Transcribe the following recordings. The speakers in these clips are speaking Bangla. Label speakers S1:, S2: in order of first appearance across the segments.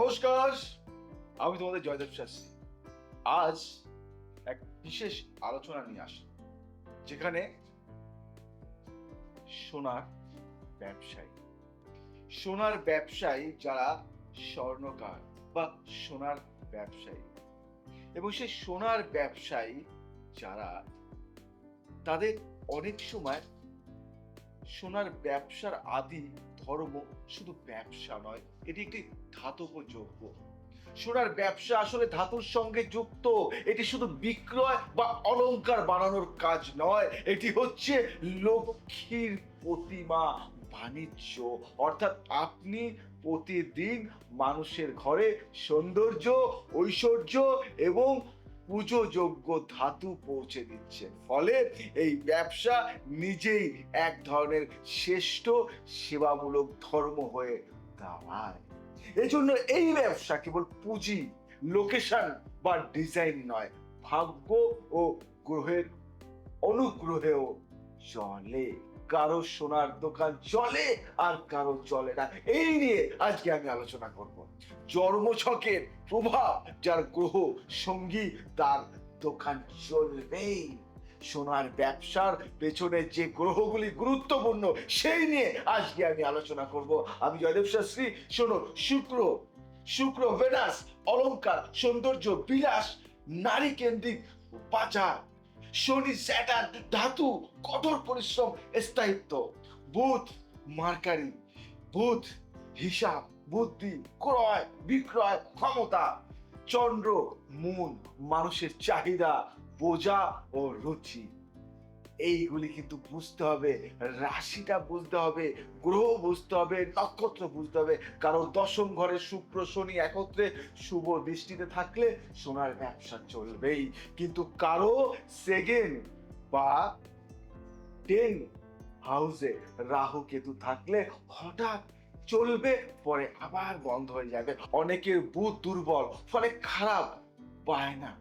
S1: নমস্কার, আমি তোমাদের জয়দেব শাস্ত্রী। আজ এক বিশেষ আলোচনা নিয়ে আসি, যেখানে সোনার ব্যবসায়ী সোনার ব্যবসায়ী যারা স্বর্ণকার বা সোনার ব্যবসায়ী, এবং সেই সোনার ব্যবসায়ী যারা তাদের অনেক সময় সোনার ব্যবসার আদি ধর্ম শুধু ব্যবসা নয়, এটি একটি ধাতব যৌগ। সোনার ব্যবসা আসলে ধাতুর সঙ্গে যুক্ত। এটি শুধু বিক্রয় বা অলংকার বানানোর কাজ নয়, এটি হচ্ছে লক্ষ্মীর প্রতিমা বাণিজ্য। অর্থাৎ আপনি প্রতিদিন মানুষের ঘরে সৌন্দর্য, ঐশ্বর্য এবং পুজোযোগ্য ধাতু পৌঁছে দিচ্ছেন। ফলে এই ব্যবসা নিজেই এক ধরনের শ্রেষ্ঠ সেবামূলক ধর্ম হয়ে দাঁড়ায়। এজন্য এই ব্যবসা কেবল পুঁজি, লোকেশন বা ডিজাইন নয়, ভাগ্য ও গ্রহের অনুগ্রহেও চলে। কারো সোনার দোকান চলে আর কারো চলে না, এই নিয়ে আজকে আমি আলোচনা করব। জন্মছকের প্রভাব যার গ্রহ সঙ্গী, তার দোকান চলবেই। সোনার ব্যবসার পেছনে যে গ্রহগুলি গুরুত্বপূর্ণ, সেই নিয়ে আজকে আমি আলোচনা করব। আমি জয়দেব শাস্ত্রী। শোনো, শুক্র ভেনাস অলংকার, সৌন্দর্য, বিলাস, নারী কেন্দ্রিক বাজার। শনি স্যাটার্ন ধাতু, কঠোর পরিশ্রম, স্থায়িত্ব। বুধ মার্কারি, বুধ হিসাব, বুদ্ধি, ক্রয় বিক্রয় ক্ষমতা। চন্দ্র মূল, মানুষের চাহিদা, বোঝা ও রুচি। এইগুলি কিন্তু বুঝতে হবে, রাশিটা বুঝতে হবে, গ্রহ বুঝতে হবে, নক্ষত্র বুঝতে হবে। কারণ দশম ঘরে শুক্র শনি একত্রে শুভ দৃষ্টিতে থাকলে সোনার ব্যবসা চলবেই, কিন্তু কারো সেকেন্ড বা 10 হাউসে রাহু কেতু থাকলে হঠাৎ চলবে, পরে আবার বন্ধ হয়ে যাবে। অনেকের বুধ দুর্বল, ফলে খারাপ বায়না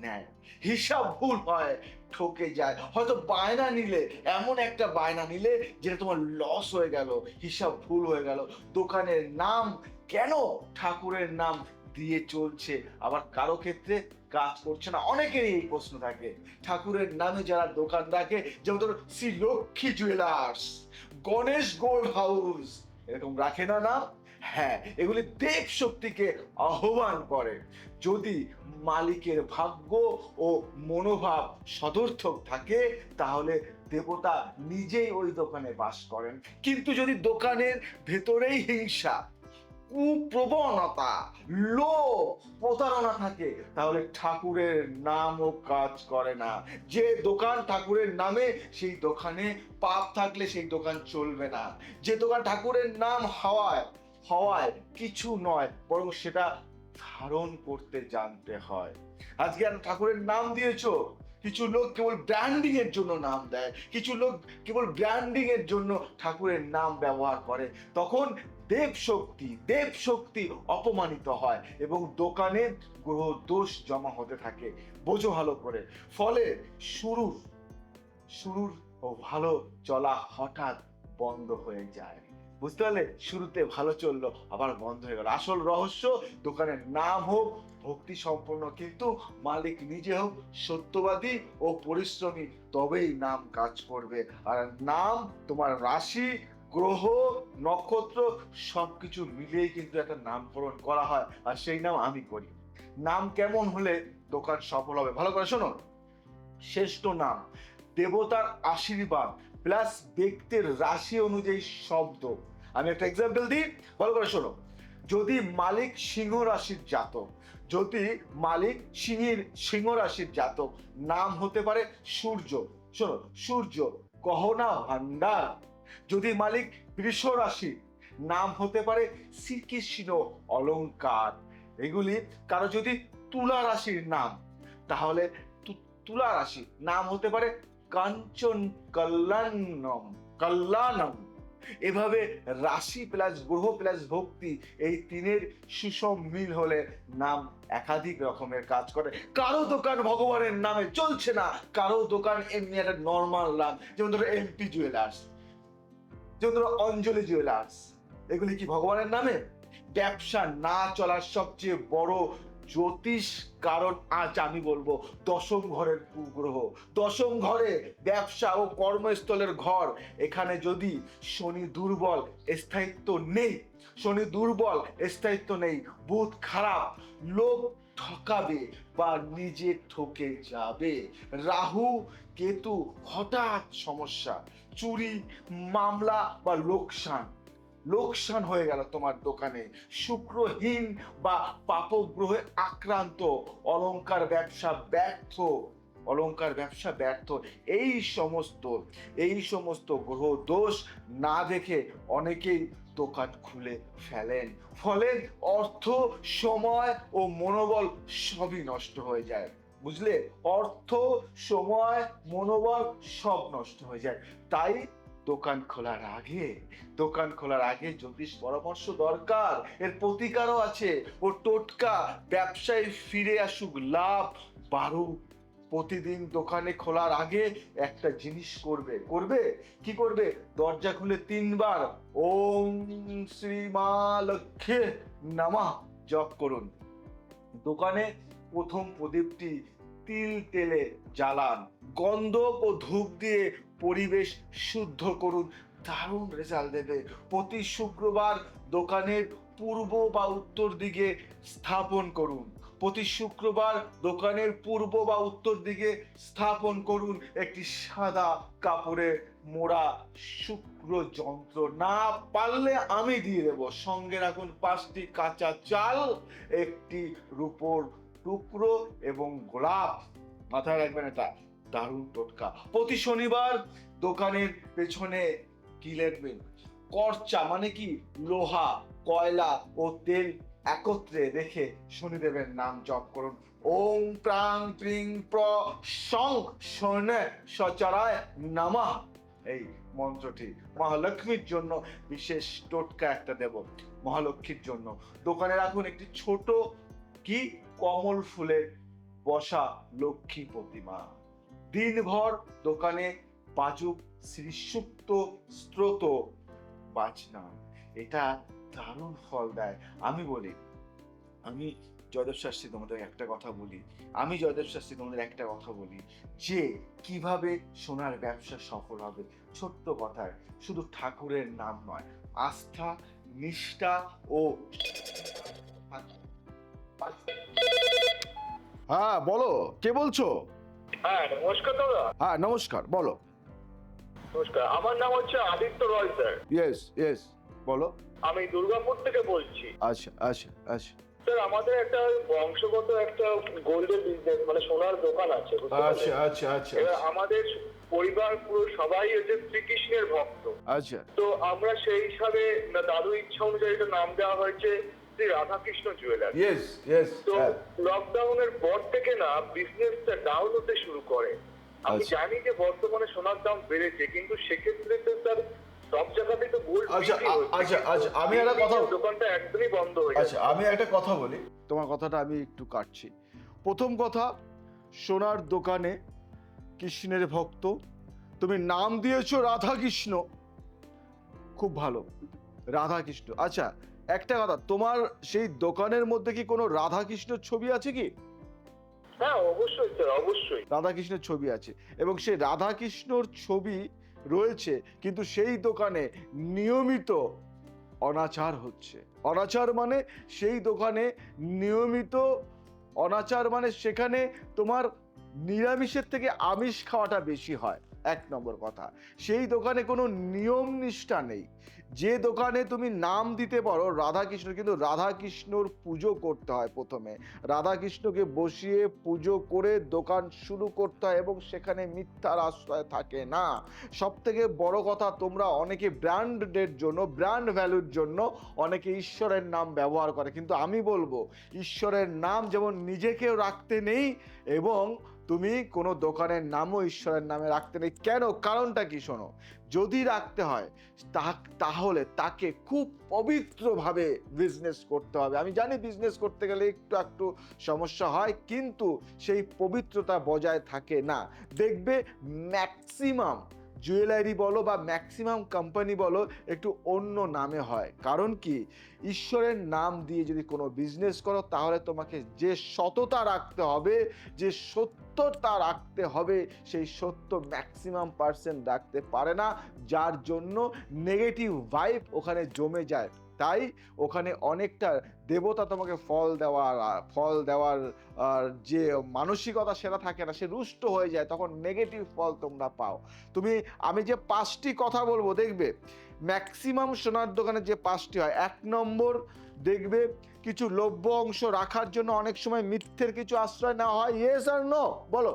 S1: নেয়, হিসাব ভুল হয়, ঠকে যায়। হয়তো বায়না নিলে, এমন একটা বায়না নিলে যেটা তোমার লস হয়ে গেল, হিসাব ভুল হয়ে গেল। দোকানের নাম কেন ঠাকুরের নাম দিয়ে চলছে, আবার কারো ক্ষেত্রে কাজ করছে না? অনেকেরই এই প্রশ্ন থাকে। ঠাকুরের নামে যারা দোকান রাখে, যেমন ধরো Shri Lakshmi jewellers, Ganesh gold house, এরকম রাখে না নাম? হ্যাঁ, এগুলি দেব শক্তিকে আহ্বান করে। যদি মালিকের ভাগ্য ও মনোভাব সদর্থক থাকে, তাহলে দেবতা নিজেই ওই দোকানে বাস করেন। কিন্তু যদি দোকানের ভেতরেই হিংসা, কুপ্রবণতা, লোভ, প্রতারণা থাকে, তাহলে ঠাকুরের নামও কাজ করে না। যে দোকান ঠাকুরের নামে, সেই দোকানে পাপ থাকলে সেই দোকান চলবে না। যে দোকান ঠাকুরের নাম হওয়ায় কিছু নয়, বরং সেটা ধারণ করতে জানতে হয়। আজকে ঠাকুরের নাম দিয়েছো, কিছু লোক কেবল ব্র্যান্ডিং এর জন্য নাম দেয়, কিছু লোক কেবল ব্র্যান্ডিং এর জন্য ঠাকুরের নাম ব্যবহার করে। তখন দেব শক্তি অপমানিত হয় এবং দোকানে গ্রহ দোষ জমা হতে থাকে। বোঝো ভালো করে। ফলে শুরুর ও ভালো চলা হঠাৎ বন্ধ হয়ে যায়। বুঝতে পারলে? শুরুতে ভালো চললো, আবার বন্ধ হয়ে গেল। আসল রহস্য, দোকানের নাম হোক ভক্তি সম্পন্ন, কিন্তু মালিক নিজে হোক সত্যবাদী ও পরিশ্রমী, তবেই নাম কাজ করবে। আর নাম তোমার রাশি, গ্রহ, নক্ষত্র সবকিছু মিলিয়েই কিন্তু একটা নামকরণ করা হয়, আর সেই নাম আমি করি। নাম কেমন হলে দোকান সফল হবে? ভালো করে শোনো। শ্রেষ্ঠ নাম, দেবতার আশীর্বাদ প্লাস ব্যক্তির রাশি অনুযায়ী শব্দ। আমি একটা এক্সাম্পল দিই, ভালো করে শোনো। যদি মালিক সিংহ রাশির জাতক, সিংহ রাশির জাতক, নাম হতে পারে সূর্য। শোনো, সূর্য গহনা ভান্ডার। যদি মালিক বৃষ রাশি, নাম হতে পারে শ্রীকৃষ্ণ অলংকার। এগুলি কারো যদি তুলা রাশির নাম, তাহলে তুলা রাশি নাম হতে পারে কাঞ্চন কল্যাণম। এভাবে রাশি প্লাস গ্রহ প্লাস ভক্তি, এই তিনের সুষম মিল হলে নাম একাধিক রকমের কাজ করে। কারো দোকান ভগবানের নামে চলছে না, কারো দোকান এমনি একটা নর্মাল নাম। যেমন ধরো এমপি জুয়েলার্স, যেমন ধরো অঞ্জলি জুয়েলার্স, এগুলি কি ভগবানের নামে? ব্যবসা না চলার সবচেয়ে বড় জ্যোতিষ কারণ আজ আমি বলবো দশম ঘরের কুগ্রহ। দশম ঘরে ব্যবসা ও কর্মস্থলের ঘর, এখানে যদি শনি দুর্বল, স্থায়িত্ব নেই, শনি দুর্বল, স্থায়িত্ব নেই, বুধ খারাপ, লোক ঠকাবে বা নিজে ঠকে যাবে, রাহু কেতু হঠাৎ সমস্যা, চুরি, মামলা বা লোকসান, লোকসান হয়ে গেল তোমার দোকানে, শুক্রহীন বা পাপগ্রহে আক্রান্ত, অলংকার ব্যবসা ব্যর্থ, অলংকার ব্যবসা ব্যর্থ, এই সমস্ত গ্রহ দোষ না দেখে অনেকেই দোকান খুলে ফেলেন, ফলে অর্থ, সময় ও মনোবল সবই নষ্ট হয়ে যায়। বুঝলে, অর্থ, সময়, মনোবল সব নষ্ট হয়ে যায়। তাই দোকান খোলার আগে জ্যোতিষ পরামর্শ দরকার। এর প্রতিকারও আছে, ও টোটকা, ব্যবসায় ফিরে আসুক লাভ বাড়ুক। প্রতিদিন দোকানে খোলার আগে একটা জিনিস করবে কি করবে? দরজা খুলে 3 বার ওম শ্রী মা লক্ষ্মী নমঃ জপ করুন। দোকানে প্রথম প্রদীপটি তেলে জ্বালান, গন্ধক ও ধূপ দিয়ে পরিবেশ শুদ্ধ করুন, দারুণ রেজাল্ট দেবে। প্রতি শুক্রবার দোকানের পূর্ব বা উত্তর দিকে স্থাপন করুন, প্রতি শুক্রবার দোকানের পূর্ব বা উত্তর দিকে স্থাপন করুন একটি সাদা কাপড়ে মোড়া শুক্র যন্ত্র। না পারলে আমি দিয়ে দেবো, সঙ্গে রাখুন 5টি কাঁচা চাল, একটি রূপোর টুকরো এবং গোলাপ। মাথায় রাখবেন, এটা দারুণ টোটকা। প্রতি শনিবার দোকানের পেছনে কি লিখবেন? কর্চা মানে কি? লোহা, কয়লা ও তেল একত্রে রেখে শনিদেবের নাম জপ করুন। ওম প্রাং প্রিং প্র সং শনে সচরায় নমঃ। এই মন্ত্রটি মহালক্ষ্মীর জন্য বিশেষ টোটকা একটা দেব। মহালক্ষ্মীর জন্য দোকানে রাখুন একটি ছোট কি কমল ফুলের বসা লক্ষ্মী প্রতিমা। দিনভর দোকানে বাজুক শ্রীসুক্ত স্ত্রোত বাজনা, এটা দারুণ ফল দেয়। আমি জয়দেব শাস্ত্রী তোমাদের একটা কথা বলি যে কিভাবে সোনার ব্যবসা সফল হবে। ছোট্ট কথায়, শুধু ঠাকুরের নাম নয়, আস্থা, নিষ্ঠা ও হ্যাঁ বলো, কে বলছো?
S2: হ্যাঁ নমস্কার দাদা।
S1: হ্যাঁ নমস্কার, বলো।
S2: নমস্কার, আমার নাম হচ্ছে আদিত্য রয় স্যার।
S1: ইয়েস বলো।
S2: আমি দুর্গাপুর থেকে বলছি।
S1: আচ্ছা
S2: স্যার আমাদের একটা বংশগত একটা গোল্ডের বিজনেস মানে সোনার দোকান আছে।
S1: আচ্ছা
S2: এবার আমাদের পরিবার পুরো সবাই হচ্ছে শ্রীকৃষ্ণের ভক্ত।
S1: আচ্ছা
S2: তো আমরা সেই হিসাবে দাদু ইচ্ছা অনুযায়ী এটা নাম দেওয়া হয়েছে শ্রী রাধাকৃষ্ণ জুয়েলার্স।
S1: ইয়েস
S2: তো লকডাউনের পর থেকে না বিজনেসটা ডাউন হতে শুরু করে। আমি জানি যে বর্তমানে সোনার দাম বেড়েছে, কিন্তু সেক্ষেত্রে তো স্যার সব জায়গাতেই তো গোল্ড
S1: আচ্ছা আমি একটা কথা,
S2: দোকানটা একদমই বন্ধ হয়ে গেছে।
S1: আচ্ছা আমি একটা কথা বলি, তোমার কথাটা আমি একটু কাটছি। প্রথম কথা, সোনার দোকানে কৃষ্ণের ভক্ত, তুমি নাম দিয়েছো রাধাকৃষ্ণ, খুব ভালো, রাধাকৃষ্ণ। আচ্ছা একটা কথা, তোমার সেই দোকানের মধ্যে কি কোনো রাধাকৃষ্ণের ছবি আছে কি?
S2: হ্যাঁ অবশ্যই স্যার, অবশ্যই
S1: রাধাকৃষ্ণের ছবি আছে, এবং সেই রাধাকৃষ্ণর ছবি রয়েছে, কিন্তু সেই দোকানে নিয়মিত অনাচার হচ্ছে। অনাচার মানে সেই দোকানে নিয়মিত অনাচার মানে সেখানে তোমার নিরামিষের থেকে আমিষ খাওয়াটা বেশি হয়। 1 নম্বর কথা, সেই দোকানে কোনো নিয়ম নিষ্ঠা নেই। যে দোকানে তুমি নাম দিতে পারো রাধাকৃষ্ণ, কিন্তু রাধাকৃষ্ণর পুজো করতে হয়। প্রথমে রাধাকৃষ্ণকে বসিয়ে পুজো করে দোকান শুরু করতে হয়, এবং সেখানে মিথ্যার আশ্রয় থাকে না। সব থেকে বড় কথা, তোমরা অনেকে ব্র্যান্ডের জন্য, ব্র্যান্ড ভ্যালুর জন্য অনেকে ঈশ্বরের নাম ব্যবহার করে, কিন্তু আমি বলবো ঈশ্বরের নাম যেমন নিজেকেও রাখতে নেই, এবং তুমি কোনো দোকানের নামও ঈশ্বরের নামে রাখতে নেই। কেন? কারণটা কি শোনো, যদি রাখতে হয় তাহলে তাকে খুব পবিত্রভাবে বিজনেস করতে হবে। আমি জানি বিজনেস করতে গেলে একটু সমস্যা হয়, কিন্তু সেই পবিত্রতা বজায় থাকে না। দেখবে ম্যাক্সিমাম জুয়েলারি বলো বা ম্যাক্সিমাম কোম্পানি বলো একটু অন্য নামে হয়। কারণ কি, ঈশ্বরের নাম দিয়ে যদি কোনো বিজনেস করো তাহলে তোমাকে যে সততা রাখতে হবে, যে সত্যতা রাখতে হবে, সেই সত্য ম্যাক্সিমাম পার্সেন্ট রাখতে পারে না, যার জন্য নেগেটিভ ভাইব ওখানে জমে যায়। তাই ওখানে অনেকটা দেবতা তোমাকে ফল দেওয়ার আর যে মানসিকতা সেটা থাকে না, সে রুষ্ট হয়ে যায়, তখন নেগেটিভ ফল তোমরা পাও। আমি যে 5টি কথা বলবো, দেখবে ম্যাক্সিমাম সোনার দোকানে যে 5টি হয়, 1 নম্বর দেখবে কিছু লভ্য অংশ রাখার জন্য অনেক সময় মিথ্যের কিছু আশ্রয় নেওয়া হয়। ইয়েস আর নো বলো?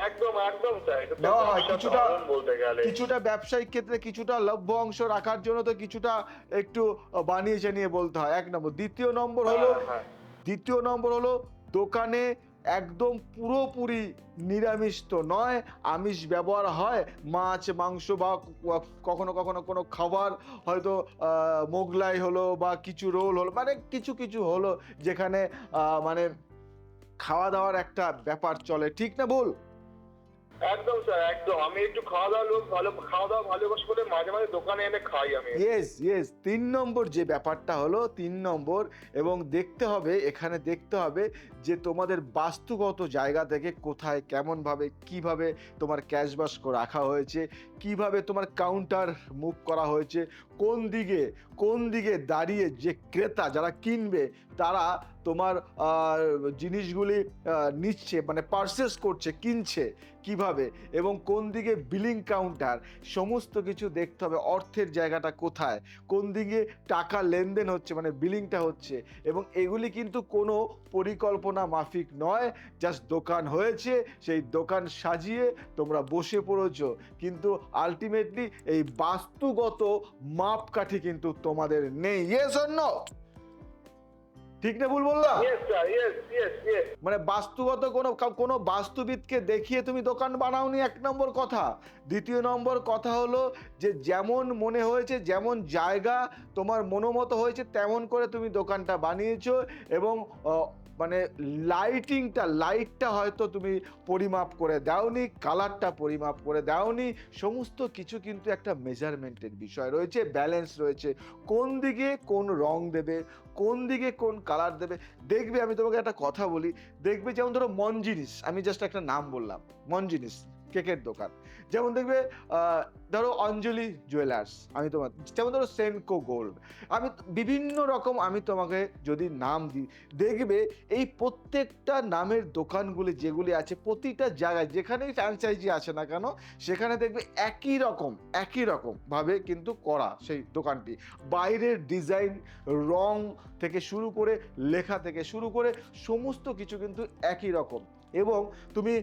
S2: একদম একদম স্যার, এটা তো
S1: নেওয়া হয়
S2: ব্যবসার ধরন বলতে গেলে।
S1: কিছুটা ব্যবসায়িক ক্ষেত্রে কিছুটা লভ্য অংশ রাখার জন্য তো কিছুটা একটু বানিয়ে চানিয়ে বলতে হয়, 1 নম্বর। দ্বিতীয় নম্বর হলো দোকানে একদম পুরোপুরি নিরামিষ তো নয়, আমিষ ব্যবহার হয়, মাছ মাংস বা কখনো কখনো কোনো খাবার, হয়তো মোগলাই হলো বা কিছু রোল হলো, মানে কিছু কিছু হলো যেখানে মানে খাওয়া দাওয়ার একটা ব্যাপার চলে, ঠিক না ভুল?
S2: একদম স্যার, একদম। আমি একটু খাওয়া দাওয়া ভালোবাসি বলে মাঝে মাঝে দোকানে এনে খাই আমি।
S1: ইয়েস 3 নম্বর যে ব্যাপারটা হলো, 3 নম্বর, এবং এখানে দেখতে হবে যে তোমাদের বাস্তুগত জায়গা থেকে কোথায়, কেমন ভাবে, কিভাবে তোমার ক্যাশ বাস্ক রাখা হয়েছে, কিভাবে তোমার কাউন্টার মুভ করা হয়েছে, কোন দিকে দাঁড়িয়ে যে ক্রেতা যারা কিনবে তারা তোমার জিনিসগুলি নিচ্ছে, মানে পারচেস করছে, কিনছে কিভাবে, এবং কোন দিকে বিলিং কাউন্টার, সমস্ত কিছু দেখতে হবে। অর্থের জায়গাটা কোথায়, কোন দিকে টাকা লেনদেন হচ্ছে, মানে বিলিংটা হচ্ছে, এবং এগুলি কিন্তু কোনো পরিকল্পনা মাফিক নয়। জাস্ট দোকান হয়েছে, সেই দোকান সাজিয়ে তোমরা বসে পড়েছো, কিন্তু আলটিমেটলি এই বাস্তুগত মাপকাঠি কিন্তু তোমাদের নেই। Yes or no? ঠিক না ভুল বললাম? মানে বাস্তুগত কোনো বাস্তুবিদকে দেখিয়ে তুমি দোকান বানাওনি, 1 নম্বর কথা। দ্বিতীয় নম্বর কথা হলো যে যেমন মনে হয়েছে, যেমন জায়গা তোমার মনোমতো হয়েছে তেমন করে তুমি দোকানটা বানিয়েছো, এবং মানে লাইটটা হয়তো তুমি পরিমাপ করে দাওনি, কালারটা পরিমাপ করে দাওনি, সমস্ত কিছু কিন্তু একটা মেজারমেন্টের বিষয় রয়েছে, ব্যালেন্স রয়েছে, কোন দিকে কোন রং দেবে, কোন দিকে কোন কালার দেবে। দেখবে আমি তোমাকে একটা কথা বলি, দেখবে যেমন ধরো মনজিনিস, আমি জাস্ট একটা নাম বললাম, মনজিনিস কেকের দোকান, যেমন দেখবে ধরো অঞ্জলি জুয়েলার্স, আমি তোমার যেমন ধরো সেনকো গোল্ড, আমি বিভিন্ন রকম আমি তোমাকে যদি নাম দিই, দেখবে এই প্রত্যেকটা নামের দোকানগুলি যেগুলি আছে, প্রতিটা জায়গায় যেখানেই ফ্র্যাঞ্চাইজি আছে না কেন, সেখানে দেখবে একই রকম ভাবে কিন্তু করা সেই দোকানটি, বাইরের ডিজাইন, রং থেকে শুরু করে, লেখা থেকে শুরু করে সমস্ত কিছু কিন্তু একই রকম। এবং তুমি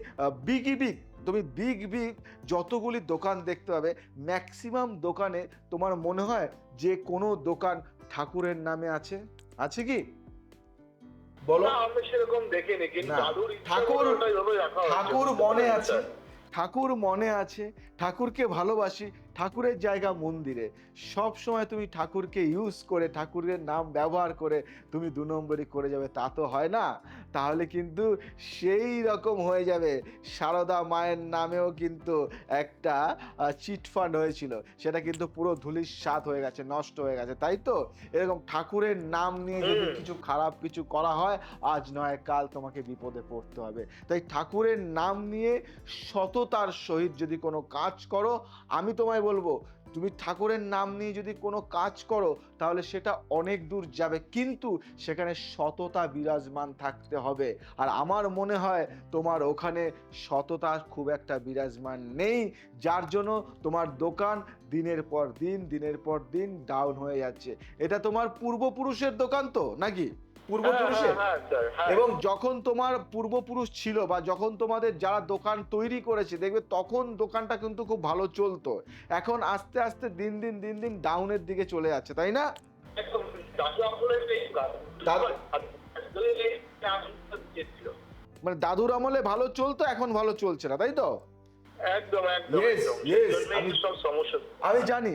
S1: বিগ যতগুলি দোকান দেখতে পাবে, ম্যাক্সিমাম দোকানে তোমার মনে হয় যে কোনো দোকান ঠাকুরের নামে আছে কি বলো?
S2: না, আমি সেরকম দেখিনি, কিন্তু দাদুর
S1: ঠাকুর মনে আছে, ঠাকুরকে ভালোবাসি, ঠাকুরের জায়গা মন্দিরে, সব সময় তুমি ঠাকুরকে ইউজ করে, ঠাকুরের নাম ব্যবহার করে তুমি 2 নম্বরই করে যাবে, তা তো হয় না। তাহলে কিন্তু সেই রকম হয়ে যাবে, সারদা মায়ের নামেও কিন্তু একটা চিটফান্ড হয়েছিল, সেটা কিন্তু পুরো ধূলিসাৎ হয়ে গেছে, নষ্ট হয়ে গেছে, তাই তো? এরকম ঠাকুরের নাম নিয়ে যদি কিছু খারাপ কিছু করা হয়, আজ নয় কাল তোমাকে বিপদে পড়তে হবে। তাই ঠাকুরের নাম নিয়ে সততার সহিত যদি কোনো কাজ করো, আমি তোমায় বলবো, তুমি ঠাকুরের নাম নিয়ে যদি কোনো কাজ করো তাহলে সেটা অনেক দূর যাবে, কিন্তু সেখানে সততা বিরাজমান থাকতে হবে। আর আমার মনে হয় তোমার ওখানে সততা খুব একটা বিরাজমান নেই, যার জন্য তোমার দোকান দিনের পর দিন ডাউন হয়ে যাচ্ছে। এটা তোমার পূর্বপুরুষের দোকান তো নাকি? পূর্বপুরুষের। এবং যখন তোমার পূর্বপুরুষ ছিল বা যখন তোমাদের যারা দোকান তৈরি করেছে, দেখবে তখন দোকানটা কিন্তু খুব ভালো চলতো, এখন আস্তে আস্তে দিন দিন ডাউনের দিকে চলে যাচ্ছে, তাই না? মানে দাদুর আমলে ভালো চলতো, এখন ভালো চলছে না, তাই তো?
S2: একদম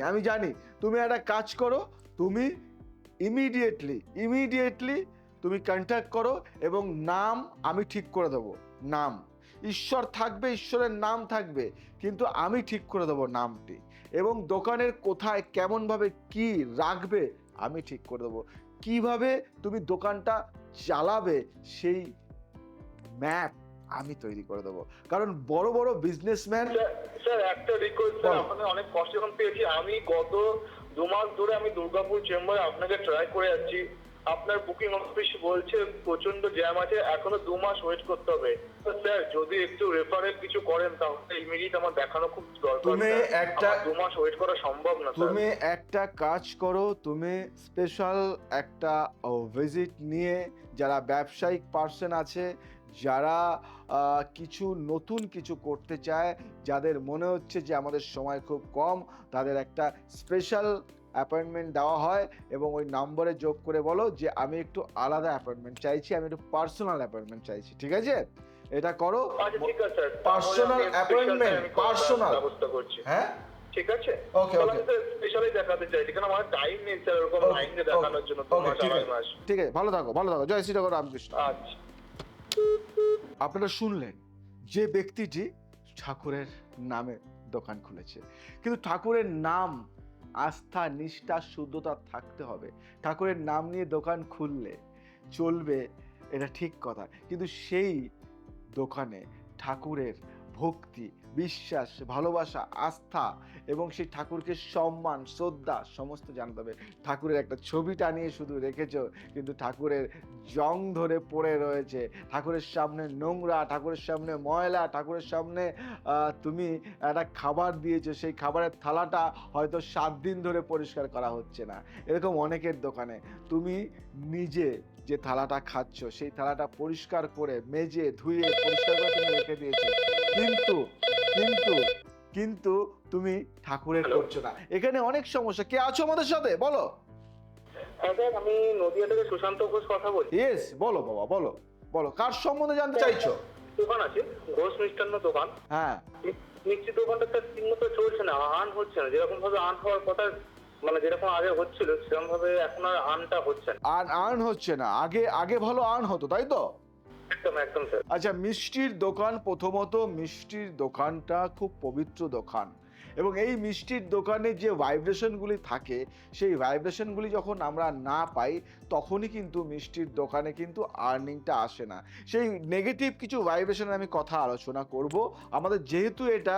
S1: আমি জানি তুমি একটা কাজ করো, তুমি ইমিডিয়েটলি তুমি কন্ট্যাক্ট করো, এবং নাম আমি ঠিক করে দেবো, নাম ঈশ্বর থাকবে, ঈশ্বরের নাম থাকবে, কিন্তু আমি ঠিক করে দেবো নামটি, এবং দোকানের কোথায় কেমনভাবে কি রাখবে আমি ঠিক করে দেবো, কিভাবে তুমি দোকানটা চালাবে সেই ম্যাপ আমি তৈরি করে দেবো। কারণ বড় বড় বিজনেসম্যান,
S2: স্যার একটা রিকোয়েস্ট, স্যার আপনাকে অনেক কষ্ট এখন পেয়েছি। আমি গত 2 মাস ধরে আমি দুর্গাপুর চেম্বারে আপনাকে ট্রাই করে যাচ্ছি। আপনার বুকিং অফিস বলছে প্রচন্ড জ্যাম আছে, এখনো 2 মাস ওয়েট করতে হবে। তো স্যার যদি একটু রেফারেল কিছু করেন তাহলে ইমিডিয়েট আমার দেখানো খুব দরকার।
S1: তুমি একটা
S2: 2 মাস ওয়েট করা সম্ভব না স্যার।
S1: তুমি একটা কাজ করো, তুমি স্পেশাল একটা ভিজিট নিয়ে যারা ব্যবসায়িক পার্সন আছে, যারা কিছু নতুন কিছু করতে চায়, যাদের মনে হচ্ছে যে আমাদের সময় খুব কম, তাদের একটা স্পেশাল অ্যাপয়েন্টমেন্ট দেওয়া হয় এবং ওই নম্বরে যোগ করে বলো যে আমি একটু আলাদা অ্যাপয়েন্টমেন্ট চাইছি, আমি একটু পার্সোনাল অ্যাপয়েন্টমেন্ট চাইছি, ঠিক আছে? এটা করো,
S2: আচ্ছা ঠিক আছে স্যার,
S1: পার্সোনাল অ্যাপয়েন্টমেন্ট, পার্সোনাল
S2: ব্যবস্থা করছি।
S1: হ্যাঁ
S2: ঠিক আছে,
S1: ওকে ওকে
S2: স্পেশালি দেখাতে চাইছি কারণ আমার টাইম নেই স্যার এরকম লাইনে দেখানোর জন্য। 2 মাস আড়াই মাস।
S1: ঠিক আছে, ভালো থাকো ভালো থাকো, জয় শ্রী ঠাকুর রামকৃষ্ণ।
S2: আচ্ছা,
S1: আপনারা শুনলেন যে ব্যক্তিটি ঠাকুরের নামে দোকান খুলেছে, কিন্তু ঠাকুরের নাম, আস্থা, নিষ্ঠা, শুদ্ধতা থাকতে হবে। ঠাকুরের নাম নিয়ে দোকান খুললে চলবে, এটা ঠিক কথা, কিন্তু সেই দোকানে ঠাকুরের ভক্তি, বিশ্বাস, ভালোবাসা, আস্থা এবং সেই ঠাকুরকে সম্মান, শ্রদ্ধা সমস্ত জানতে হবে। ঠাকুরের একটা ছবি টানিয়ে শুধু রেখেছো, কিন্তু ঠাকুরের জং ধরে পড়ে রয়েছে, ঠাকুরের সামনে নোংরা, ঠাকুরের সামনে ময়লা, ঠাকুরের সামনে তুমি একটা খাবার দিয়েছো, সেই খাবারের থালাটা হয়তো 7 দিন ধরে পরিষ্কার করা হচ্ছে না, এরকম অনেকের দোকানে। তুমি নিজে যে থালাটা খাচ্ছ সেই থালাটা পরিষ্কার করে মেজে ধুয়ে পরিষ্কার করে তুমি রেখে দিয়েছো, কিন্তু কিন্তু কিন্তু তুমি ঠাকুরের করছো না। এখানে অনেক সমস্যা। কে আছো আমাদের সাথে বলো?
S2: হ্যাঁ স্যার, আমি নদিয়া থেকে সুশান্ত ঘোষ কথা বলছি।
S1: ইয়েস, বলো বাবা, বলো বলো, কার সম্বন্ধে জানতে চাইছো?
S2: দোকান আছে, ঘোষ মিষ্টান্ন দোকান।
S1: হ্যাঁ,
S2: মিষ্টি দোকানটা স্যার ঠিকমতো চলছে না, আর্ন হচ্ছে না যেরকম ভাবে আর্ন হওয়ার কথা, মানে যেরকম আগে হচ্ছিল সেরকম ভাবে এখন আর আর্নটা হচ্ছে না।
S1: আর্ন হচ্ছে না। আগে আগে ভালো আর্ন হতো, তাই তো?
S2: একদম একদম স্যার।
S1: আচ্ছা, মিষ্টির দোকান, প্রথমত মিষ্টির দোকানটা খুব পবিত্র দোকান, এবং এই মিষ্টির দোকানে যে ভাইব্রেশনগুলি থাকে সেই ভাইব্রেশনগুলি যখন আমরা না পাই তখনই কিন্তু মিষ্টির দোকানে কিন্তু আর্নিংটা আসে না। সেই নেগেটিভ কিছু ভাইব্রেশনের আমি কথা আলোচনা করব। আমাদের যেহেতু এটা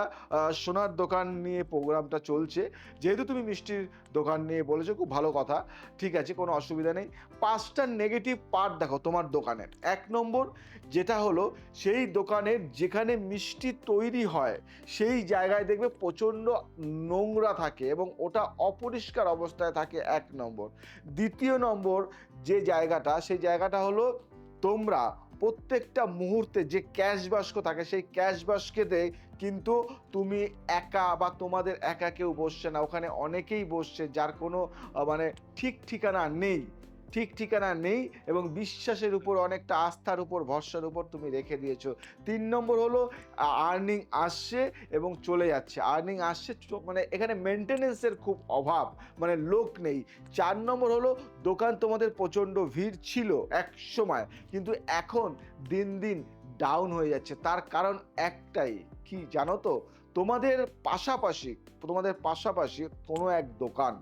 S1: সোনার দোকান নিয়ে প্রোগ্রামটা চলছে, যেহেতু তুমি মিষ্টির দোকান নিয়ে বলেছো, খুব ভালো কথা, ঠিক আছে, কোনো অসুবিধা নেই। 5টা নেগেটিভ পার্ট দেখো তোমার দোকানের। 1 নম্বর যেটা হলো, সেই দোকানের যেখানে মিষ্টি তৈরি হয় সেই জায়গায় দেখবে প্রচণ্ড নোংরা থাকে এবং ওটা অপরিষ্কার অবস্থায় থাকে, 1 নম্বর। 2য় নম্বর যে জায়গাটা, সেই জায়গাটা হলো তোমরা প্রত্যেকটা মুহূর্তে যে ক্যাশ বাস্ক থাকে সেই ক্যাশ বাস্কেতে কিন্তু তুমি একা বা তোমাদের একা কেউ বসছে না, ওখানে অনেকেই বসছে, যার কোনো মানে ঠিক ঠিকানা নেই এবং বিশ্বাসের উপর, অনেকটা আস্থার উপর, ভরসার উপর তুমি রেখে দিয়েছো। 3 নম্বর হলো আর্নিং আসছে এবং চলে যাচ্ছে, আর্নিং আসছে, মানে এখানে মেনটেনেন্সের খুব অভাব, মানে লোক নেই। 4 নম্বর হলো দোকান তোমাদের প্রচণ্ড ভিড় ছিল এক সময়, কিন্তু এখন দিন দিন ডাউন হয়ে যাচ্ছে। তার কারণ একটাই, কি জানো তো? তোমাদের পাশাপাশি কোনো এক দোকান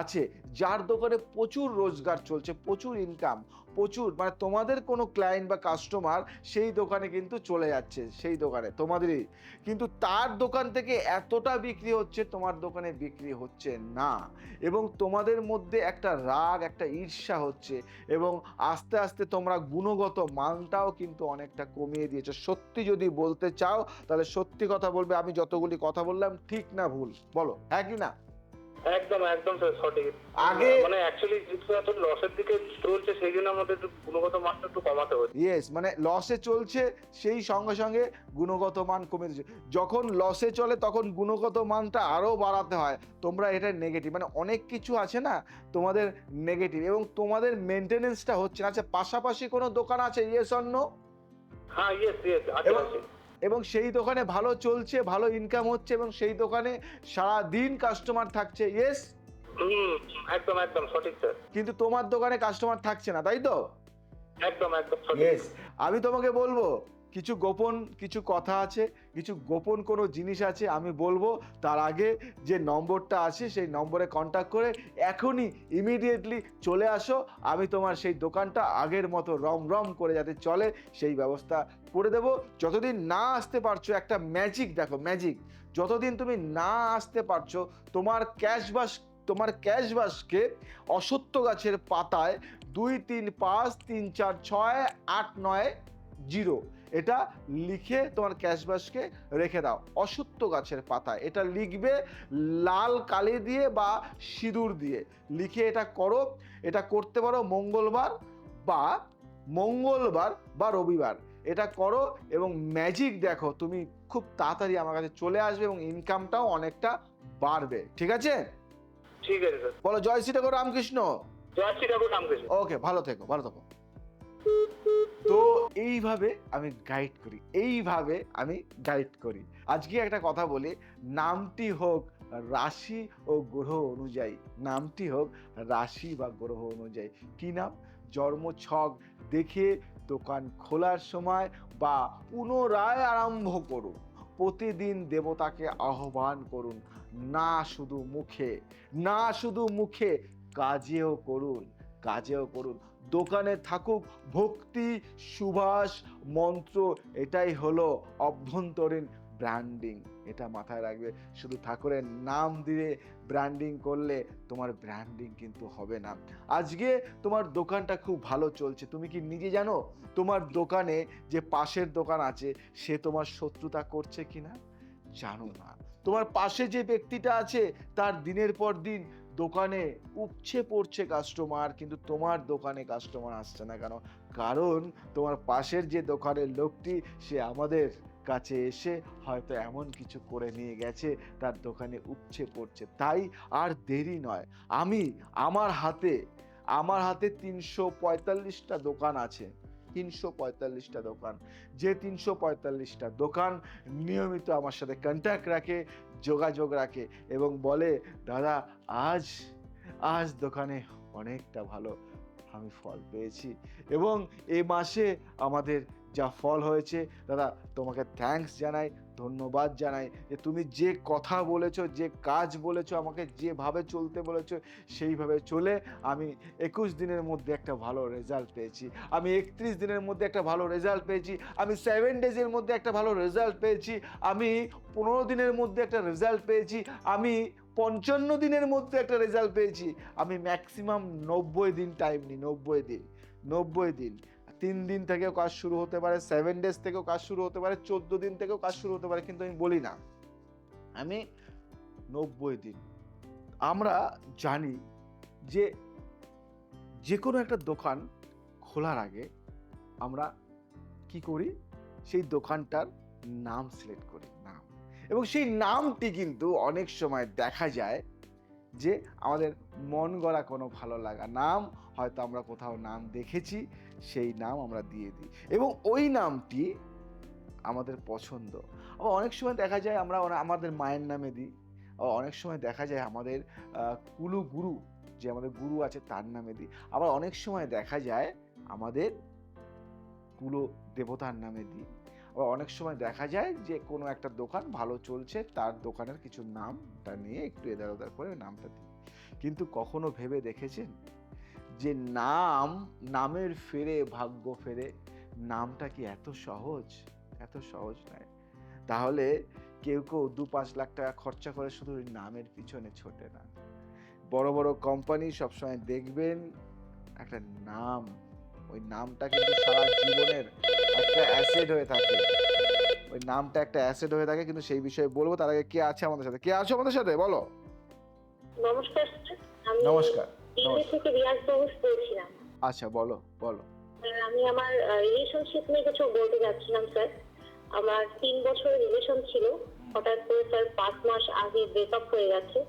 S1: আছে যার দোকানে প্রচুর রোজগার চলছে, প্রচুর ইনকাম, প্রচুর, মানে তোমাদের কোনো ক্লায়েন্ট বা কাস্টমার সেই দোকানে কিন্তু চলে যাচ্ছে, সেই দোকানে তোমাদেরই, কিন্তু তার দোকান থেকে এতটা বিক্রি হচ্ছে, তোমার দোকানে বিক্রি হচ্ছে না, এবং তোমাদের মধ্যে একটা রাগ, একটা ঈর্ষা হচ্ছে, এবং আস্তে আস্তে তোমরা গুণগত মানটাও কিন্তু অনেকটা কমিয়ে দিয়েছো। সত্যি যদি বলতে চাও তাহলে সত্যি কথা বলবে, আমি যতগুলি কথা বললাম ঠিক না ভুল বলো, হ্যাঁ কি না?
S2: একদম একদম স্যার, সঠিক।
S1: আগে
S2: মানে অ্যাকচুয়ালি যেহেতু লসের দিকে চলছে সেই জন্য আমাদের একটু গুণগত মানটা একটু কমাতে হচ্ছে।
S1: ইয়েস, মানে লসে চলছে, সেই সঙ্গে সঙ্গে গুণগত মান কমে দিচ্ছে। যখন লসে চলে তখন গুণগত মানটা আরও বাড়াতে হয়। তোমরা এটা নেগেটিভ, মানে অনেক কিছু আছে না তোমাদের নেগেটিভ, এবং তোমাদের মেনটেনেন্সটা হচ্ছে না। আচ্ছা, পাশাপাশি কোনো দোকান আছে? Yes or no?
S2: হ্যাঁ, ইয়েস ইয়েস, আছে আছে।
S1: এবং সেই দোকানে ভালো চলছে, ভালো ইনকাম হচ্ছে, এবং সেই দোকানে সারা দিন কাস্টমার থাকছে, ইয়েস?
S2: একদম একদম সঠিক স্যার।
S1: কিন্তু তোমার দোকানে কাস্টমার থাকছে না, তাই তো?
S2: একদম একদম সঠিক।
S1: ইয়েস, আমি তোমাকে বলবো কিছু গোপন কিছু কথা আছে, কিছু গোপন কোনো জিনিস আছে আমি বলবো। তার আগে যে নম্বরটা আছে সেই নম্বরে কন্ট্যাক্ট করে এখনই ইমিডিয়েটলি চলে আসো। আমি তোমার সেই দোকানটা আগের মতো রম করে যাতে চলে সেই ব্যবস্থা করে দেবো। যতদিন না আসতে পারছো, একটা ম্যাজিক দেখো, ম্যাজিক, যতদিন তুমি না আসতে পারছো তোমার ক্যাশবাসকে অসত্য গাছের পাতায় 23534689 এটা লিখে তোমার ক্যাশবাসকে রেখে দাও। অসত্য গাছের পাতায় এটা লিখবে লাল কালি দিয়ে বা সিঁদুর দিয়ে লিখে এটা করো। এটা করতে পারো মঙ্গলবার বা রবিবার। এটা করো এবং ম্যাজিক দেখো, তুমি খুব তাড়াতাড়ি আমার কাছে চলে আসবে এবং ইনকামটাও অনেকটা বাড়বে। ঠিক আছে?
S2: ঠিক আছে স্যার।
S1: বলো জয় শ্রী ঠাকুর রামকৃষ্ণ।
S2: জয় শ্রী ঠাকুর রামকৃষ্ণ।
S1: ওকে, ভালো থেকো। তো এইভাবে আমি গাইড করি। আজকে একটা কথা বলি, নামটি হোক রাশি ও গ্রহ অনুযায়ী, নামটি হোক রাশি বা গ্রহ অনুযায়ী। কি নাম? জন্মছক দেখে দোকান খোলার সময় বা পুনরায় আরম্ভ করুন। প্রতিদিন দেবতাকে আহ্বান করুন, না শুধু মুখে, কাজেও করুন। দোকানে থাকুক ভক্তি, সুভাষ মন্ত্র, এটাই হলো অভ্যন্তরীণ ব্র্যান্ডিং। এটা মাথায় রাখবে। শুধু ঠাকুরের নাম দিয়ে ব্র্যান্ডিং করলে তোমার ব্র্যান্ডিং কিন্তু হবে না। আজকে তোমার দোকানটা খুব ভালো চলছে, তুমি কি নিজে জানো তোমার দোকানে যে পাশের দোকান আছে সে তোমার শত্রুতা করছে কিনা? জানো না। তোমার পাশে যে ব্যক্তিটা আছে তার দিনের পর দিন দোকানে উপচে পড়ছে কাস্টমার, কিন্তু তোমার দোকানে কাস্টমার আসছে না কেন? কারণ তোমার পাশের যে দোকানের লোকটি সে আমাদের কাছে এসে হয়তো এমন কিছু করে নিয়ে গেছে, তার দোকানে উপচে পড়ছে। তাই আর দেরি নয়। আমার হাতে 345টা দোকান আছে। 345টা দোকান, যে 345টা দোকান নিয়মিত আমার সাথে কন্ট্যাক্ট রাখে, যোগাযোগ রাখে এবং বলে দাদা আজ দোকানে অনেকটা ভালো আমি ফল পেয়েছি এবং এ মাসে আমাদের যা ফল হয়েছে দাদা তোমাকে থ্যাঙ্কস জানাই, ধন্যবাদ জানাই যে তুমি যে কথা বলেছো, যে কাজ বলেছো, আমাকে যেভাবে চলতে বলেছো সেইভাবে চলে আমি 21 দিনের মধ্যে একটা ভালো রেজাল্ট পেয়েছি, আমি 31 দিনের মধ্যে একটা ভালো রেজাল্ট পেয়েছি, আমি 7 ডেজের মধ্যে একটা ভালো রেজাল্ট পেয়েছি, আমি 15 দিনের মধ্যে একটা রেজাল্ট পেয়েছি, আমি 55 দিনের মধ্যে একটা রেজাল্ট পেয়েছি, আমি ম্যাক্সিমাম 90 দিন টাইম নিই। 90 দিন 3 দিন থেকেও কাজ শুরু হতে পারে, 7 ডেজ থেকেও কাজ শুরু হতে পারে, 14 দিন থেকেও কাজ শুরু হতে পারে, কিন্তু আমি বলি না, আমি 90 দিন। আমরা জানি যে কোনো একটা দোকান খোলার আগে আমরা কি করি, সেই দোকানটার নাম সিলেক্ট করি, নাম, এবং সেই নামটি কিন্তু অনেক সময় দেখা যায় যে আমাদের মন গড়া কোনো ভালো লাগা নাম, হয়তো আমরা কোথাও নাম দেখেছি, সেই নাম আমরা দিয়ে দিই এবং ওই নামটি আমাদের পছন্দ। আবার অনেক সময় দেখা যায় আমরা আমাদের মায়ের নামে দিই, আবার অনেক সময় দেখা যায় আমাদের কুলগুরু, যে আমাদের গুরু আছে তার নামে দিই, আবার অনেক সময় দেখা যায় আমাদের কুল দেবতার নামে দিই, আবার অনেক সময় দেখা যায় যে কোনো একটা দোকান ভালো চলছে তার দোকানের কিছু নামটা নিয়ে একটু এধার ওধার করে নামটা দিই। কিন্তু কখনো ভেবে দেখেছেন যে নামের ফেরে ভাগ্য ফেরে? নামটা কি এত সহজ নয়। তাহলে কেউ 2-5 লাখ টাকা খরচা করে শুধু ওই নামের পিছনে ছোটে না। বড় বড় কোম্পানি সবসময় দেখবেন একটা নাম, ওই নামটা কিন্তু সারা জীবনের একটা অ্যাসেট হয়ে থাকে, ওই নামটা একটা অ্যাসেট হয়ে থাকে। কিন্তু সেই বিষয়ে বলবো, তার আগে কে আছে আমাদের সাথে বলো।
S3: নমস্কার স্যার, আমি
S1: নমস্কার।
S3: দিল্লি থেকে রিয়াজ ঘোষ বলছিলাম।
S1: আচ্ছা, বলো।
S3: আমি আমার রিলেশনশিপ নিয়ে কিছু বলতে যাচ্ছিলাম স্যার। আমার 3 বছরের রিলেশন ছিল, হঠাৎ করে স্যার 5 মাস আগে ব্রেকআপ হয়ে গেছে।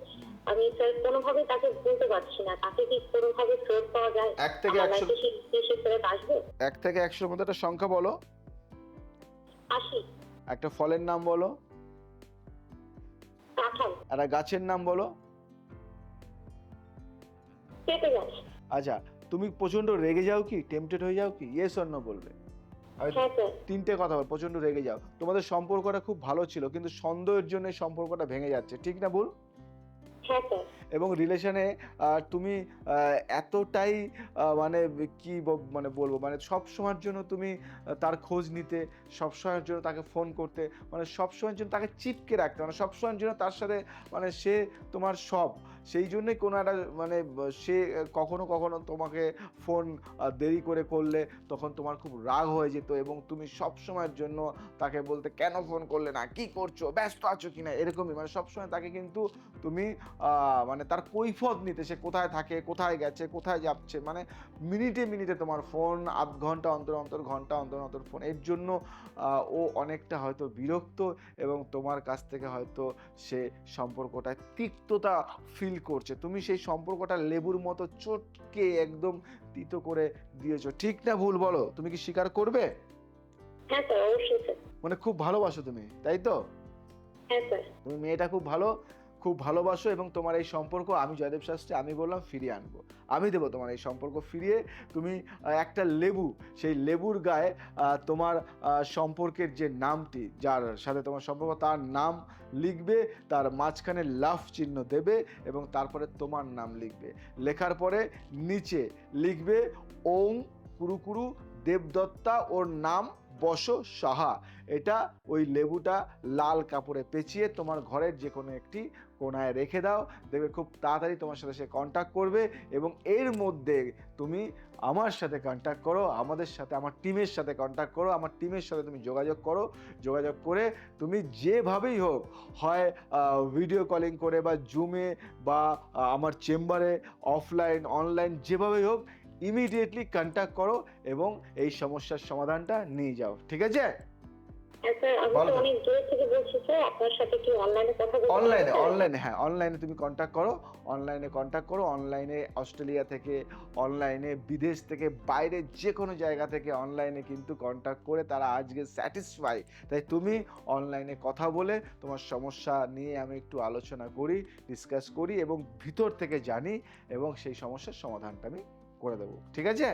S3: আমি স্যার কোনোভাবে তাকে ভুলতে পারছি না। তাকে কি কোনোভাবে ফেরত পাওয়া যায়?
S1: 1 থেকে 100
S3: ফেরত আসবে?
S1: 1 থেকে 100 এর মধ্যে একটা সংখ্যা বলো।
S3: 80।
S1: একটা ফলের নাম বলো।
S3: কাঁঠাল।
S1: একটা গাছের নাম বলো।
S3: পেঁপে গাছ।
S1: আচ্ছা, তুমি প্রচন্ড রেগে যাও কি, টেম্পটেড হয়ে যাও কি? ইয়েস অর নো বলবে। আমি
S3: হ্যাঁ স্যার।
S1: তিনটে কথা বল, প্রচন্ড রেগে যাও। তোমাদের সম্পর্কটা খুব ভালো ছিল, কিন্তু সন্দেহের জন্য সম্পর্কটা ভেঙে যাচ্ছে, ঠিক না ভুল?
S3: হ্যাঁ স্যার।
S1: এবং রিলেশনে তুমি এতটাই মানে মানে বলবো, মানে সব সময়ের জন্য তুমি তার খোঁজ নিতে, সব সময়ের জন্য তাকে ফোন করতে, মানে সব সময়ের জন্য তাকে চিপকে রাখতে, মানে সব সময়ের জন্য তার সাথে, মানে সে তোমার সব। সেই জন্যই কোনো একটা মানে সে কখনো কখনো তোমাকে ফোন দেরি করে করলে তখন তোমার খুব রাগ হয়ে যেত, এবং তুমি সব সময়ের জন্য তাকে বলতে, কেন ফোন করলে না, কি করছো, ব্যস্ত আছো কিনা, এরকমই মানে সবসময় তাকে কিন্তু তুমি মানে তার কৈফিয়ত নিতে, সে কোথায় থাকে, কোথায় গেছে, কোথায় যাচ্ছে, মানে মিনিটে মিনিটে তোমার ফোন, আধ ঘন্টা অন্তর অন্তর, ঘন্টা অন্তর অন্তর ফোন। এর জন্য ও অনেকটা হয়তো বিরক্ত, এবং তোমার কাছ থেকে হয়তো সে সম্পর্কটায় তিক্ততা ফিল করছে। তুমি সেই সম্পর্কটা লেবুর মতো চটকে একদম তিতো করে দিয়েছো, ঠিক না ভুল বলো? তুমি কি স্বীকার করবে?
S3: হ্যাঁ স্যার, অবশ্যই স্যার।
S1: মানে খুব ভালোবাসো তুমি, তাই তো?
S3: হ্যাঁ স্যার।
S1: তুমি মেয়েটা খুব ভালোবাসো, এবং তোমার এই সম্পর্ক আমি জয়দেব শাস্ত্রী, আমি বললাম ফিরিয়ে আনবো, আমি দেবো তোমার এই সম্পর্ক ফিরিয়ে। তুমি একটা লেবু, সেই লেবুর গায়ে তোমার সম্পর্কের যে নামটি, যার সাথে তোমার সম্পর্ক, তার নাম লিখবে, তার মাঝখানে লাভ চিহ্ন দেবে, এবং তারপরে তোমার নাম লিখবে। লেখার পরে নিচে লিখবে ওং কুরুকুরু দেবদত্তা, ওর নাম বসো সাহা। এটা ওই লেবুটা লাল কাপড়ে পেঁচিয়ে তোমার ঘরের যে কোনো একটি কোনায় রেখে দাও, দেখবে খুব তাড়াতাড়ি তোমার সাথে সে কন্ট্যাক্ট করবে। এবং এর মধ্যে তুমি আমার সাথে কন্ট্যাক্ট করো, আমাদের সাথে, আমার টিমের সাথে কন্ট্যাক্ট করো, আমার টিমের সাথে তুমি যোগাযোগ করো। যোগাযোগ করে তুমি যেভাবেই হোক, হয় ভিডিও কলিং করে, বা জুমে, বা আমার চেম্বারে, অফলাইন অনলাইন, যেভাবেই হোক ইমিডিয়েটলি কন্ট্যাক্ট করো, এবং এই সমস্যার সমাধানটা নিয়ে যাও, ঠিক আছে?
S3: হ্যাঁ স্যার, আমি
S1: বলো
S3: তো
S1: তো।
S3: অনেক দূর থেকে বলছি স্যার, আপনার সাথে কি অনলাইনে কথা বলতে
S1: অনলাইনে হ্যাঁ, অনলাইনে তুমি কন্ট্যাক্ট করো, অনলাইনে অস্ট্রেলিয়া থেকে, অনলাইনে বিদেশ থেকে, বাইরে যে কোনো জায়গা থেকে অনলাইনে কিন্তু কন্ট্যাক্ট করে তারা আজকে স্যাটিসফাই। তাই তুমি অনলাইনে কথা বলে তোমার সমস্যা নিয়ে আমি একটু আলোচনা করি, ডিসকাস করি, এবং ভিতর থেকে জানি, এবং সেই সমস্যার সমাধানটা আমি করে দেবো, ঠিক আছে?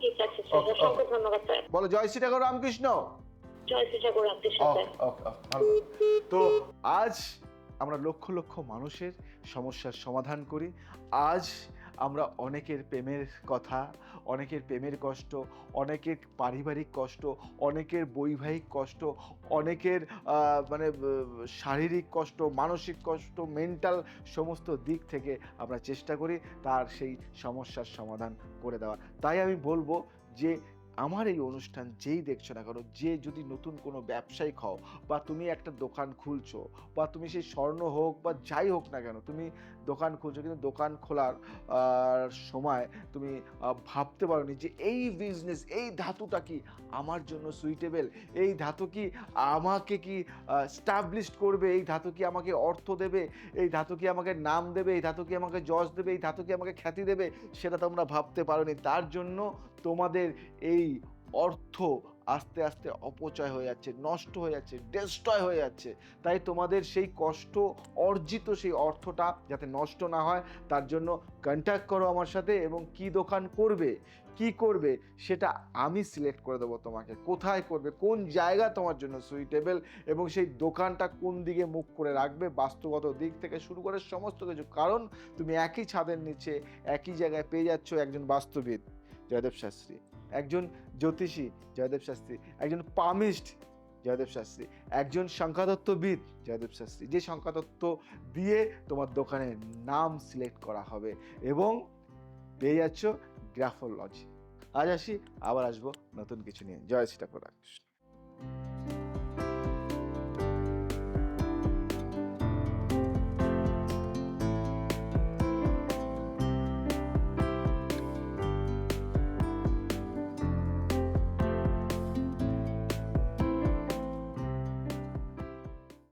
S3: ঠিক আছে স্যার,
S1: Okay,
S3: অসংখ্য ধন্যবাদ স্যার।
S1: বলো জয় শ্রী ঠাকুর রামকৃষ্ণ।
S3: জয় শ্রী ঠাকুর রামকৃষ্ণ স্যার।
S1: ভালো। তো আজ আমরা লক্ষ লক্ষ মানুষের সমস্যার সমাধান করি। আজ আমরা অনেকের প্রেমের কথা, অনেকের প্রেমের কষ্ট, অনেকের পারিবারিক কষ্ট, অনেকের বৈবাহিক কষ্ট, অনেকের মানে শারীরিক কষ্ট, মানসিক কষ্ট, মেন্টাল সমস্ত দিক থেকে আমরা চেষ্টা করি তার সেই সমস্যার সমাধান করে দেওয়া। তাই আমি বলবো যে আমার এই অনুষ্ঠান যেই দেখছো না কেন, যে যদি নতুন কোনো ব্যবসায়িক হও, বা তুমি একটা দোকান খুলছো, বা তুমি সেই স্বর্ণ হোক বা যাই হোক না কেন, তুমি দোকান খুলছো, কিন্তু দোকান খোলার সময় তুমি ভাবতে পারোনি যে এই বিজনেস, এই ধাতুটা কি আমার জন্য সুইটেবল, এই ধাতু কি আমাকে কি স্টাবলিশ করবে, এই ধাতু কি আমাকে অর্থ দেবে, এই ধাতু কি আমাকে নাম দেবে, এই ধাতু কি আমাকে যশ দেবে, এই ধাতু কি আমাকে খ্যাতি দেবে, সেটা তোমরা ভাবতে পারোনি। তার জন্য তোমাদের এই অর্থ আস্তে আস্তে অপচয় হয়ে যাচ্ছে, নষ্ট হয়ে যাচ্ছে, ডেস্ট্রয় হয়ে যাচ্ছে। তাই তোমাদের সেই কষ্ট অর্জিত সেই অর্থটা যাতে নষ্ট না হয়, তার জন্য কন্ট্যাক্ট করো আমার সাথে, এবং কি দোকান করবে, কি করবে সেটা আমি সিলেক্ট করে দেবো তোমাকে, কোথায় করবে, কোন জায়গা তোমার জন্য সুইটেবল, এবং সেই দোকানটা কোন দিকে মুখ করে রাখবে, বাস্তুগত দিক থেকে শুরু করে সমস্ত কিছু। কারণ তুমি একই ছাদের নিচে একই জায়গায় পেয়ে যাচ্ছ একজন বাস্তুবিদ জয়দেব শাস্ত্রী, একজন জ্যোতিষী জয়দেব শাস্ত্রী, একজন পামিস্ট জয়দেব শাস্ত্রী, একজন সংখ্যাতত্ত্ববিদ জয়দেব শাস্ত্রী, যে সংখ্যাতত্ত্ব দিয়ে তোমার দোকানের নাম সিলেক্ট করা হবে, এবং পেয়ে যাচ্ছ গ্রাফোলজি। আজ আসি, আবার আসবো নতুন কিছু নিয়ে। জয় শ্রী ঠাকুর রামকৃষ্ণ।